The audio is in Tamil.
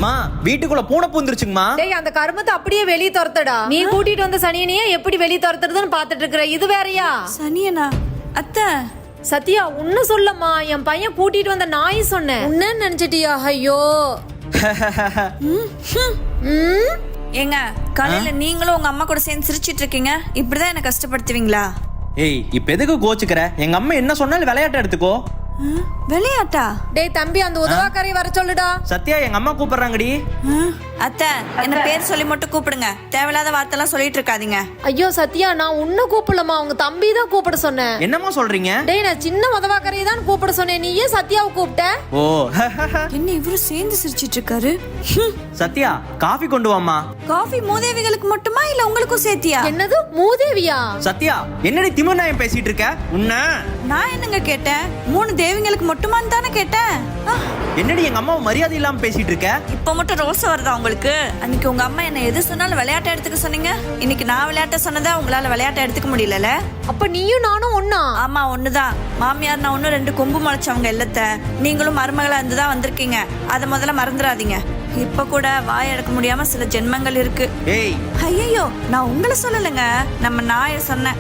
மா வீட்டுக்குள்ள பூனை பூந்துருச்சுங்கம்மா. டேய் அந்த கருமத்தை அப்படியே வெளிய துரத்தடா. நீ கூட்டிட்டு வந்த சனியனையே எப்படி வெளிய துரத்துறதுன்னு பாத்துட்டு இருக்கற. இது வேறயா? சனியனா? அத்தை சத்யா உன்ன சொல்லம்மா, என் பையன் கூட்டிட்டு வந்த நாய் சொன்னேன். உன்ன நினைச்சிட்டியா? ஐயோ. ஏங்க காலையில நீங்களும் உங்க அம்மா கூட சேர்ந்து சிரிச்சிட்டு இருக்கீங்க. இப்படிதான் என்ன கஷ்டப்படுத்துவீங்களா? ஏய் இப்ப எதுக்கு கோச்சுக்கிற? எங்க அம்மா என்ன சொன்னாலும் விளையாட்டு எடுத்துக்கோ. விளையாட்டா? டேய் தம்பி அந்த உதவாக்காரை வர சொல்லுடா. சத்யா எங்க அம்மா கூப்பிடுறாங்கடி. அத்தை என்ன பேர் சொல்லி மட்டும் கூப்பிடுங்க. தேவையில்லாத வார்த்தைலாம் சொல்லிட்டு இருக்காதீங்க. ஐயோ சத்யா நான் உன்ன கூப்பிடலமா, உங்க தம்பி தான் கூப்பிட சொன்னேன். என்னம்மா சொல்றீங்க? டேய் நான் சின்ன உதவாக்காரையை தான் கூப்பிட சொன்னேன். நீ ஏன் சத்யாவை கூப்பிட்ட? ஓ என்ன இவரு சேர்ந்து சிரிச்சிட்டு இருக்காரு? சத்யா காஃபி கொண்டு வாமா. காஃபி மூதேவிகளுக்கு மட்டுமா இல்ல உங்களுக்கும் சேர்த்தியா? என்னது மூதேவியா? சத்யா என்னடி திமிர் நாயம் பேசிட்டு இருக்க? உன்ன நான் என்னங்க கேட்டேன்? 3 தேவிங்களுக்கு மட்டுமான்னு தானே கேட்டேன். என்னடி எங்க அம்மாவை மரியாதை இல்லாம பேசிட்டு இருக்க? இப்ப மட்டும் ரோஸ் வருதா உங்களுக்கு? அன்னைக்கு உங்க அம்மா என்ன எது சொன்னாலும் விளையாட்டை எடுத்துக்க சொன்னீங்க. இன்னைக்கு நான் விளையாட்ட சொன்னதா உங்களால விளையாட்டை எடுத்துக்க முடியல. அப்ப நீயும் நானும் ஒண்ணா? ஆமா ஒண்ணுதான். மாமியார் நான் ஒன்னும் 2 கொம்பு முளைச்சவங்க இல்லத்த. நீங்களும் மருமகளா இருந்துதான் வந்திருக்கீங்க. அதை முதல்ல மறந்துடாதீங்க. இப்ப கூட வாய் அடக்க முடியாம சில ஜென்மங்கள் இருக்கு. ஏய் ஐயோ நான் உங்களை சொல்லலைங்க, நம்ம நாயை சொன்னேன்.